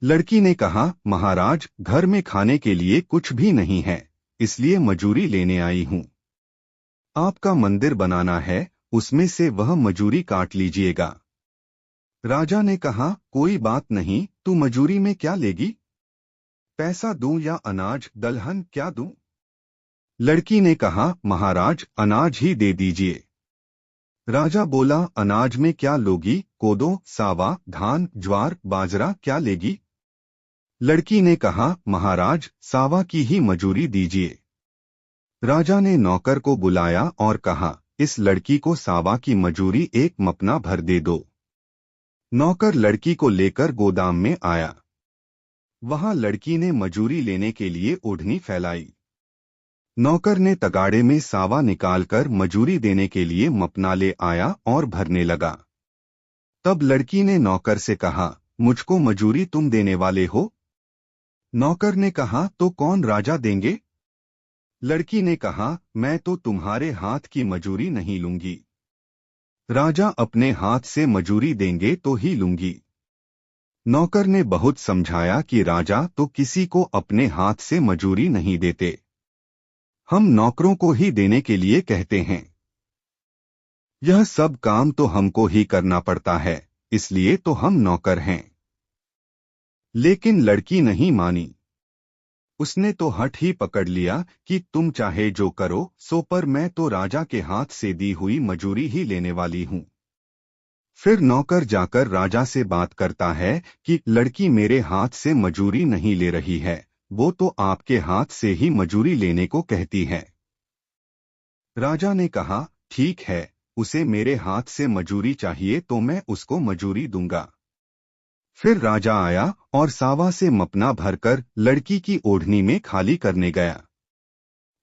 लड़की ने कहा, महाराज घर में खाने के लिए कुछ भी नहीं है, इसलिए मजूरी लेने आई हूं। आपका मंदिर बनाना है, उसमें से वह मजूरी काट लीजिएगा। राजा ने कहा, कोई बात नहीं, तू मजूरी में क्या लेगी? पैसा दूं या अनाज दलहन क्या दूं? लड़की ने कहा, महाराज अनाज ही दे दीजिए। राजा बोला, अनाज में क्या लोगी? कोदो, सावा, धान, ज्वार, बाजरा क्या लेगी? लड़की ने कहा, महाराज सावा की ही मजूरी दीजिए। राजा ने नौकर को बुलाया और कहा, इस लड़की को सावा की मजूरी एक मपना भर दे दो। नौकर लड़की को लेकर गोदाम में आया। वहां लड़की ने मजूरी लेने के लिए ओढ़नी फैलाई। नौकर ने तगाड़े में सावा निकालकर मजूरी देने के लिए मपना ले आया और भरने लगा। तब लड़की ने नौकर से कहा, मुझको मजूरी तुम देने वाले हो? नौकर ने कहा, तो कौन राजा देंगे? लड़की ने कहा, मैं तो तुम्हारे हाथ की मजूरी नहीं लूंगी। राजा अपने हाथ से मजूरी देंगे तो ही लूंगी। नौकर ने बहुत समझाया कि राजा तो किसी को अपने हाथ से मजूरी नहीं देते, हम नौकरों को ही देने के लिए कहते हैं। यह सब काम तो हमको ही करना पड़ता है, इसलिए तो हम नौकर हैं। लेकिन लड़की नहीं मानी। उसने तो हठ ही पकड़ लिया कि तुम चाहे जो करो सो, पर मैं तो राजा के हाथ से दी हुई मजूरी ही लेने वाली हूँ। फिर नौकर जाकर राजा से बात करता है कि लड़की मेरे हाथ से मजूरी नहीं ले रही है, वो तो आपके हाथ से ही मजूरी लेने को कहती है। राजा ने कहा, ठीक है, उसे मेरे हाथ से मजूरी चाहिए तो मैं उसको मजूरी दूंगा। फिर राजा आया और सावा से मपना भरकर लड़की की ओढ़नी में खाली करने गया।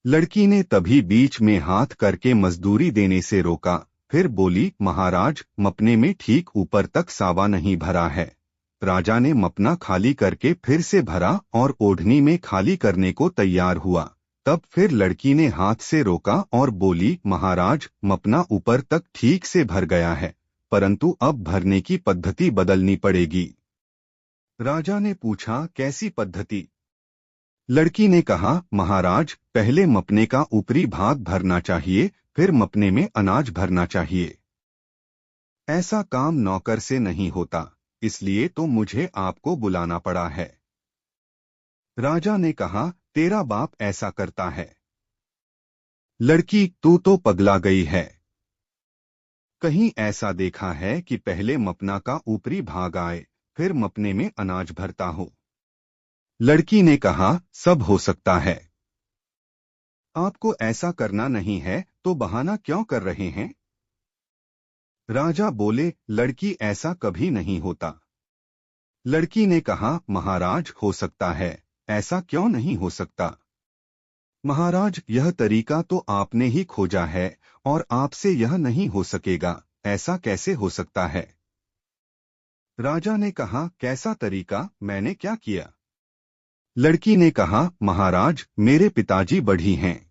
लड़की ने तभी बीच में हाथ करके मजदूरी देने से रोका। फिर बोली, महाराज, मपने में ठीक ऊपर तक सावा नहीं भरा है। राजा ने मपना खाली करके फिर से भरा और ओढ़नी में खाली करने को तैयार हुआ। तब फिर लड़की ने हाथ से रोका और बोली, महाराज, मपना ऊपर तक ठीक से भर गया है, परंतु अब भरने की पद्धति बदलनी पड़ेगी। राजा ने पूछा, कैसी पद्धति? लड़की ने कहा, महाराज, पहले मपने का ऊपरी भाग भरना चाहिए, फिर मपने में अनाज भरना चाहिए। ऐसा काम नौकर से नहीं होता, इसलिए तो मुझे आपको बुलाना पड़ा है। राजा ने कहा, तेरा बाप ऐसा करता है। लड़की, तू तो पगला गई है। कहीं ऐसा देखा है कि पहले मपना का ऊपरी भाग आए, फिर मपने में अनाज भरता हो? लड़की ने कहा, सब हो सकता है। आपको ऐसा करना नहीं है तो बहाना क्यों कर रहे हैं? राजा बोले, लड़की, ऐसा कभी नहीं होता। लड़की ने कहा, महाराज, हो सकता है, ऐसा क्यों नहीं हो सकता? महाराज, यह तरीका तो आपने ही खोजा है और आपसे यह नहीं हो सकेगा, ऐसा कैसे हो सकता है? राजा ने कहा, कैसा तरीका, मैंने क्या किया? लड़की ने कहा, महाराज, मेरे पिताजी बढ़ी हैं,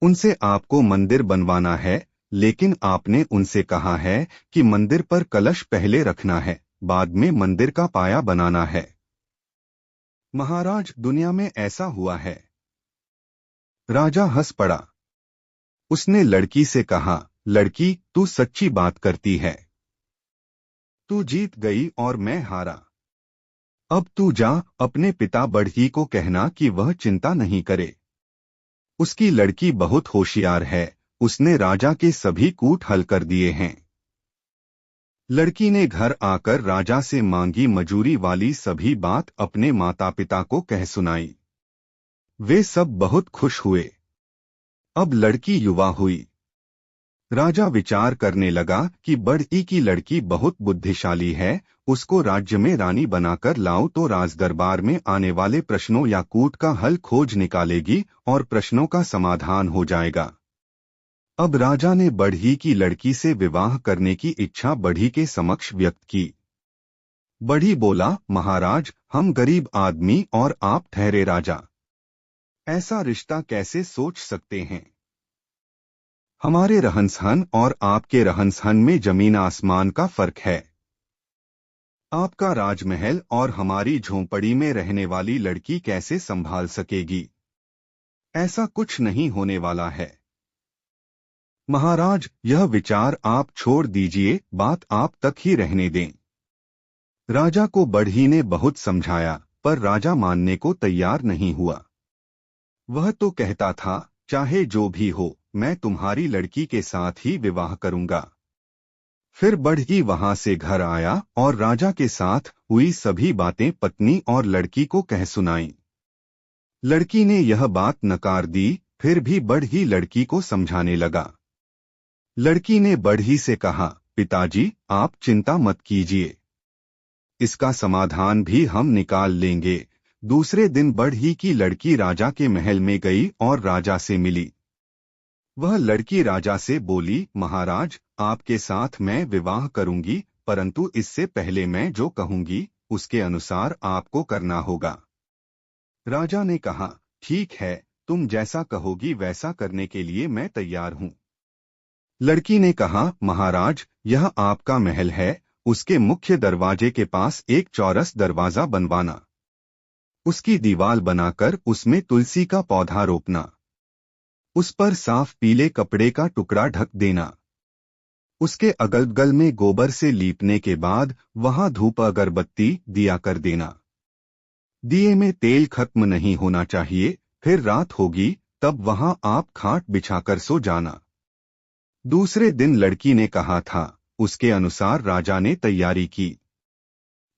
उनसे आपको मंदिर बनवाना है, लेकिन आपने उनसे कहा है कि मंदिर पर कलश पहले रखना है, बाद में मंदिर का पाया बनाना है। महाराज, दुनिया में ऐसा हुआ है। राजा हंस पड़ा। उसने लड़की से कहा, लड़की, तू सच्ची बात करती है। तू जीत गई और मैं हारा। अब तू जा, अपने पिता बढ़ी को कहना कि वह चिंता नहीं करे। उसकी लड़की बहुत होशियार है, उसने राजा के सभी कूट हल कर दिए हैं। लड़की ने घर आकर राजा से मांगी मजूरी वाली सभी बात अपने माता पिता को कह सुनाई। वे सब बहुत खुश हुए। अब लड़की युवा हुई। राजा विचार करने लगा कि बढ़ई की लड़की बहुत बुद्धिशाली है, उसको राज्य में रानी बनाकर लाऊं तो राजदरबार में आने वाले प्रश्नों या कूट का हल खोज निकालेगी और प्रश्नों का समाधान हो जाएगा। अब राजा ने बढ़ई की लड़की से विवाह करने की इच्छा बढ़ी के समक्ष व्यक्त की। बढ़ी बोला, महाराज, हम गरीब आदमी और आप ठहरे राजा, ऐसा रिश्ता कैसे सोच सकते हैं? हमारे रहन-सहन और आपके रहन-सहन में जमीन आसमान का फर्क है। आपका राजमहल और हमारी झोंपड़ी में रहने वाली लड़की कैसे संभाल सकेगी? ऐसा कुछ नहीं होने वाला है। महाराज, यह विचार आप छोड़ दीजिए, बात आप तक ही रहने दें। राजा को बढ़ी ने बहुत समझाया, पर राजा मानने को तैयार नहीं हुआ। वह तो कहता था, चाहे जो भी हो, मैं तुम्हारी लड़की के साथ ही विवाह करूंगा। फिर बढ़ी वहां से घर आया और राजा के साथ हुई सभी बातें पत्नी और लड़की को कह सुनाई। लड़की ने यह बात नकार दी, फिर भी बढ़ी लड़की को समझाने लगा। लड़की ने बढ़ी से कहा, पिताजी, आप चिंता मत कीजिए, इसका समाधान भी हम निकाल लेंगे। दूसरे दिन बढ़ी की लड़की राजा के महल में गई और राजा से मिली। वह लड़की राजा से बोली, महाराज, आपके साथ मैं विवाह करूंगी, परंतु इससे पहले मैं जो कहूंगी उसके अनुसार आपको करना होगा। राजा ने कहा, ठीक है, तुम जैसा कहोगी वैसा करने के लिए मैं तैयार हूं। लड़की ने कहा, महाराज, यह आपका महल है, उसके मुख्य दरवाजे के पास एक चौरस दरवाजा बनवाना, उसकी दीवार बनाकर उसमें तुलसी का पौधा रोपना, उस पर साफ पीले कपड़े का टुकड़ा ढक देना, उसके अगल बगल में गोबर से लीपने के बाद वहां धूप अगरबत्ती दिया कर देना। दिए में तेल खत्म नहीं होना चाहिए, फिर रात होगी तब वहां आप खाट बिछाकर सो जाना। दूसरे दिन लड़की ने कहा था, उसके अनुसार राजा ने तैयारी की।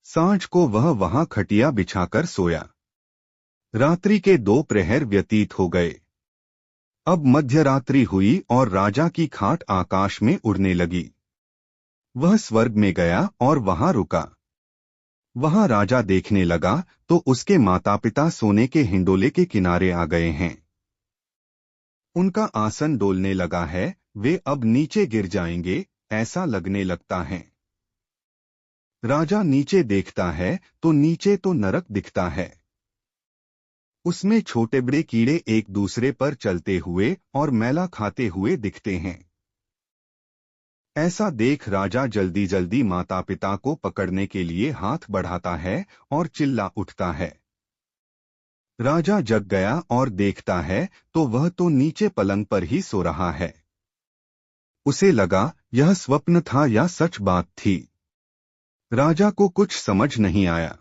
सांझ को वह वहां खटिया बिछाकर सोया। रात्रि के 2 प्रहर व्यतीत हो गए। अब मध्यरात्रि हुई और राजा की खाट आकाश में उड़ने लगी। वह स्वर्ग में गया और वहां रुका। वहां राजा देखने लगा तो उसके माता पिता सोने के हिंडोले के किनारे आ गए हैं। उनका आसन डोलने लगा है, वे अब नीचे गिर जाएंगे, ऐसा लगने लगता है। राजा नीचे देखता है तो नीचे तो नरक दिखता है। उसमें छोटे बड़े कीड़े एक दूसरे पर चलते हुए और मैला खाते हुए दिखते हैं। ऐसा देख राजा जल्दी जल्दी माता पिता को पकड़ने के लिए हाथ बढ़ाता है और चिल्ला उठता है। राजा जग गया और देखता है तो वह तो नीचे पलंग पर ही सो रहा है। उसे लगा यह स्वप्न था या सच बात थी। राजा को कुछ समझ नहीं आया।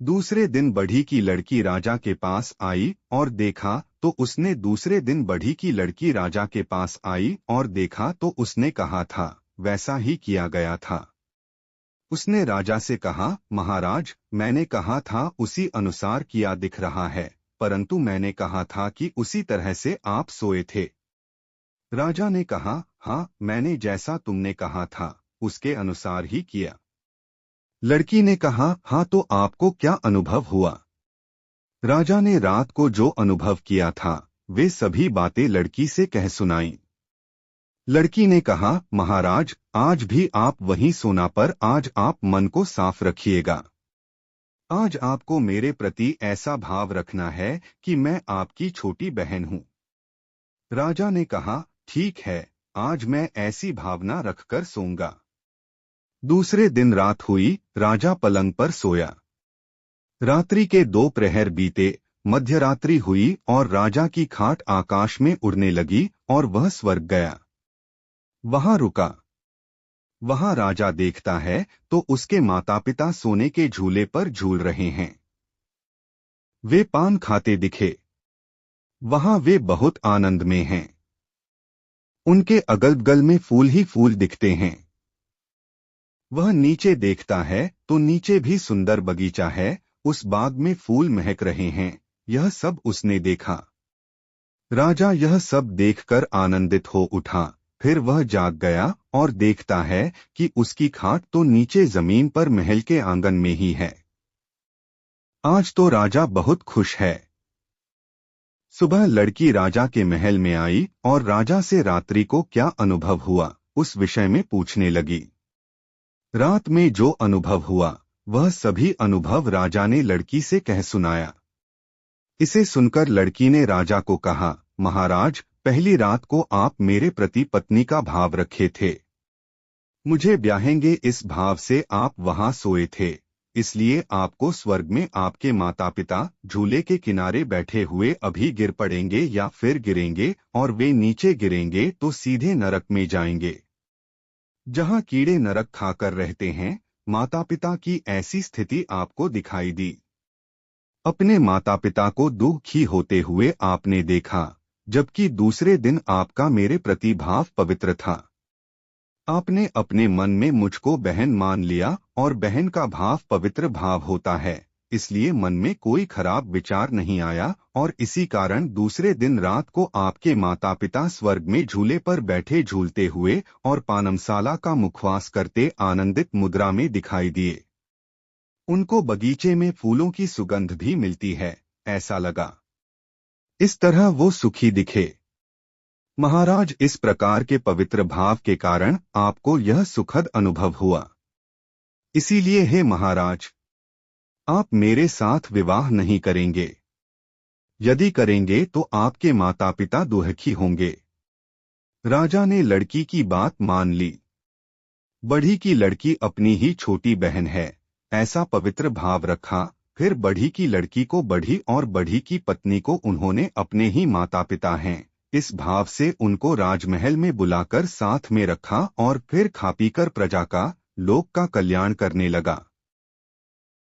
दूसरे दिन बढ़ी की लड़की राजा के पास आई और देखा तो उसने दूसरे दिन बढ़ी की लड़की राजा के पास आई और देखा तो उसने कहा था, वैसा ही किया गया था। उसने राजा से कहा, महाराज, मैंने कहा था उसी अनुसार किया दिख रहा है, परंतु मैंने कहा था कि उसी तरह से आप सोए थे। राजा ने कहा, हाँ, मैंने जैसा तुमने कहा था उसके अनुसार ही किया। लड़की ने कहा, हाँ, तो आपको क्या अनुभव हुआ? राजा ने रात को जो अनुभव किया था वे सभी बातें लड़की से कह सुनाई। लड़की ने कहा, महाराज, आज भी आप वहीं सोना पर आज आप मन को साफ रखिएगा। आज आपको मेरे प्रति ऐसा भाव रखना है कि मैं आपकी छोटी बहन हूं। राजा ने कहा, ठीक है, आज मैं ऐसी भावना रखकर सोऊंगा। दूसरे दिन रात हुई, राजा पलंग पर सोया। रात्रि के 2 प्रहर बीते, मध्यरात्रि हुई और राजा की खाट आकाश में उड़ने लगी और वह स्वर्ग गया। वहां रुका। वहां राजा देखता है तो उसके माता पिता सोने के झूले पर झूल रहे हैं। वे पान खाते दिखे। वहां वे बहुत आनंद में हैं। उनके अगल बगल में फूल ही फूल दिखते हैं। वह नीचे देखता है तो नीचे भी सुंदर बगीचा है, उस बाग में फूल महक रहे हैं। यह सब उसने देखा। राजा यह सब देखकर आनंदित हो उठा। फिर वह जाग गया और देखता है कि उसकी खाट तो नीचे जमीन पर महल के आंगन में ही है। आज तो राजा बहुत खुश है। सुबह लड़की राजा के महल में आई और राजा से रात्रि को क्या अनुभव हुआ उस विषय में पूछने लगी। रात में जो अनुभव हुआ वह सभी अनुभव राजा ने लड़की से कह सुनाया। इसे सुनकर लड़की ने राजा को कहा, महाराज, पहली रात को आप मेरे प्रति पत्नी का भाव रखे थे। मुझे ब्याहेंगे इस भाव से आप वहां सोए थे, इसलिए आपको स्वर्ग में आपके माता पिता झूले के किनारे बैठे हुए अभी गिर पड़ेंगे या फिर गिरेंगे और वे नीचे गिरेंगे तो सीधे नरक में जाएंगे, जहां कीड़े नरक खाकर रहते हैं। माता पिता की ऐसी स्थिति आपको दिखाई दी। अपने माता पिता को दुखी होते हुए आपने देखा, जबकि दूसरे दिन आपका मेरे प्रति भाव पवित्र था। आपने अपने मन में मुझको बहन मान लिया और बहन का भाव पवित्र भाव होता है, इसलिए मन में कोई खराब विचार नहीं आया और इसी कारण दूसरे दिन रात को आपके माता पिता स्वर्ग में झूले पर बैठे झूलते हुए और पानमसाला का मुखवास करते आनंदित मुद्रा में दिखाई दिए। उनको बगीचे में फूलों की सुगंध भी मिलती है, ऐसा लगा। इस तरह वो सुखी दिखे। महाराज, इस प्रकार के पवित्र भाव के कारण आपको यह सुखद अनुभव हुआ। इसीलिए हे महाराज, आप मेरे साथ विवाह नहीं करेंगे। यदि करेंगे तो आपके माता पिता दुखी होंगे। राजा ने लड़की की बात मान ली। बढ़ी की लड़की अपनी ही छोटी बहन है, ऐसा पवित्र भाव रखा। फिर बढ़ी की लड़की को बढ़ी और बढ़ी की पत्नी को उन्होंने अपने ही माता पिता हैं इस भाव से उनको राजमहल में बुलाकर साथ में रखा और फिर खा पीकर प्रजा का, लोक का कल्याण करने लगा।